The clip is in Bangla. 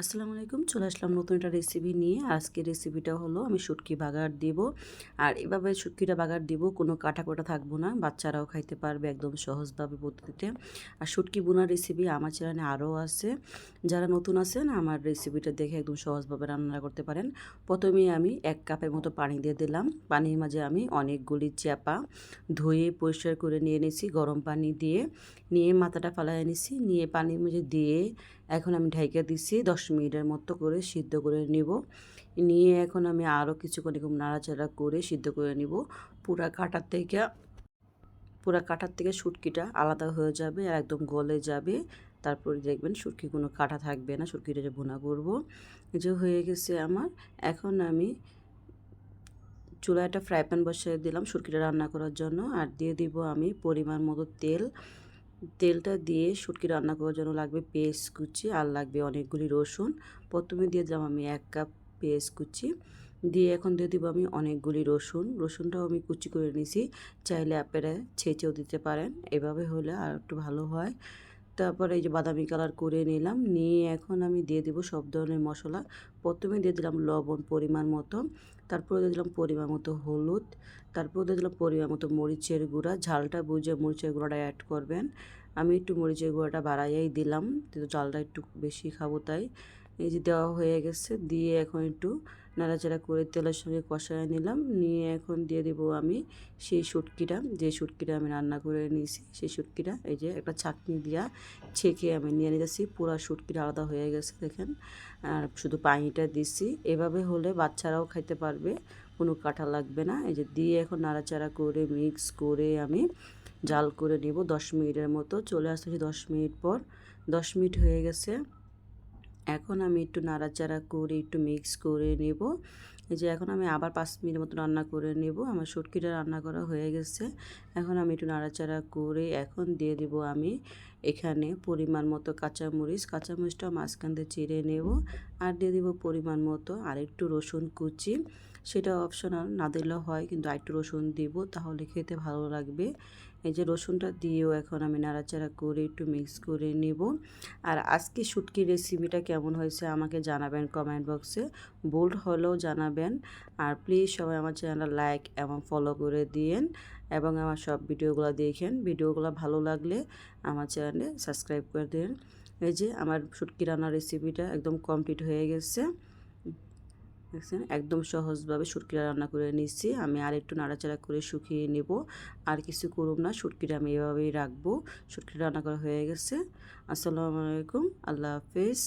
আসসালামু আলাইকুম, চলে আসলাম নতুন একটা রেসিপি নিয়ে। আজকের রেসিপিটা হলো আমি শুটকি বাগার দিব। আর এভাবে শুটকিটা বাগার দিব, কোনো কাটা কোটা থাকবো না, বাচ্চারাও খাইতে পারবে একদম সহজভাবে পদ্ধতিতে। আর শুটকি বোনার রেসিপি আমার চ্যানেলে আরও আছে, যারা নতুন আছেন আমার রেসিপিটা দেখে একদম সহজভাবে রান্না করতে পারেন। প্রথমেই আমি 1 কাপের মতো পানি দিয়ে দিলাম। পানির মাঝে আমি অনেকগুলি চ্যাপা ধুয়ে পরিষ্কার করে নিয়ে নিয়েছি, গরম পানি দিয়ে নিয়ে মাথাটা ফালাইয়া নিছি, নিয়ে পানির মাঝে দিয়ে এখন আমি ঢাইকা দিছি 10 মিনিটের মতো করে সিদ্ধ করে নিব। নিয়ে এখন আমি আরও কিছুক্ষণ এরকম নাড়াচাড়া করে সিদ্ধ করে নিব। পুরা কাটার থেকে শুটকিটা আলাদা হয়ে যাবে আর একদম গলে যাবে। তারপরে দেখবেন শুটকি কোনো কাটা থাকবে না। শুটকিটা যে ভুনা করব, এই যে হয়ে গেছে আমার। এখন আমি চুলায় একটা ফ্রাই প্যান বসিয়ে দিলাম শুটকিটা রান্না করার জন্য, আর দিয়ে দিব আমি পরিমাণ মতো তেল। তেলটা দিয়ে শুটকি রান্না করার জন্য লাগবে পেঁয়াজ কুচি আর লাগবে অনেকগুলি রসুন। প্রথমে দিয়ে দিলাম আমি 1 কাপ পেঁয়াজ কুচি, দিয়ে এখন দিয়ে দিব আমি অনেকগুলি রসুনটাও আমি কুচি করে নিয়েছি। চাইলে আপনারা ছেঁচেও দিতে পারেন, এভাবে হলে আর একটু ভালো হয়। তারপরে এই যে বাদামি কালার করে নিলাম, নিয়ে এখন আমি দিয়ে দিব সব ধরনের মশলা। প্রথমে দিয়ে দিলাম লবণ পরিমাণ মতো, তারপরে দিয়ে দিলাম পরিমাণ মতো হলুদ, তারপরে দিয়ে দিলাম পরিমাণ মতো মরিচের গুঁড়া। ঝালটা বুঝে মরিচের গুঁড়াটা অ্যাড করবেন। আমি একটু মরিচের গুঁড়াটা বাড়াইয়াই দিলাম, কিন্তু ঝালটা একটু বেশি খাবো তাই। এই যে দেওয়া হয়ে গেছে, দিয়ে এখন একটু নাড়াচাড়া করে তেলের সঙ্গে কষায় নিলাম। নিয়ে এখন দিয়ে দিব আমি সেই শুটকিটা, যে শুটকিটা আমি রান্না করে নিয়েছি সেই শুটকিটা এই যে একটা ছাঁকনি দিয়া ছেঁকে আমি নিয়ে নিতেছি। পুরো শুটকিটা আলাদা হয়ে গেছে দেখেন, আর শুধু পানিটা দিছি। এভাবে হলে বাচ্চারাও খাইতে পারবে, কোনো কাঁটা লাগবে না। এই যে দিয়ে এখন নাড়াচাড়া করে মিক্স করে আমি জাল করে নেব 10 মিনিটের মতো। চলে আসতেছি 10 মিনিট পর। 10 মিনিট হয়ে গেছে, এখন আমি একটু নাড়াচাড়া করে একটু মিক্স করে নেব। এই যে এখন আমি আবার 5 মিনিটের মতো রান্না করে নেব। আমার শুটকিটা রান্না করা হয়ে গেছে। এখন আমি একটু নাড়াচাড়া করে এখন দিয়ে দিব আমি এখানে পরিমাণ মতো কাঁচামরিচটাও মাঝখান দিয়ে চিড়ে নেব। আর দিয়ে দিব পরিমাণ মতো আরেকটু রসুন কুচি, সেটা অপশনাল, না দিলেও হয়, কিন্তু আরেকটু রসুন দিব তাহলে খেতে ভালো লাগবে। এই যে রসুনটা দিয়েও এখন আমি নাড়াচাড়া করে একটু মিক্স করে নেব। আর আজকে শুটকির রেসিপিটা কেমন হয়েছে আমাকে জানাবেন কমেন্ট বক্সে, বোল্ড হলেও জানাবেন। আর প্লিজ সবাই আমার চ্যানেলটা লাইক এবং ফলো করে দিয়েন, এবং আমার সব ভিডিওগুলো দেখেন। ভিডিওগুলো ভালো লাগলে আমার চ্যানেলে সাবস্ক্রাইব করে দিন। এই যে আমার শুটকি রান্নার রেসিপিটা একদম কমপ্লিট হয়ে গেছে, দেখছেন একদম সহজভাবে শুটকিটা রান্না করে নিচ্ছি। আমি আর একটু নাড়াচাড়া করে শুকিয়ে নেব, আর কিছু করব না, শুটকিটা আমি এভাবেই রাখবো। শুটকিটা রান্না করা হয়ে গেছে। আসসালামু আলাইকুম, আল্লাহ হাফিজ।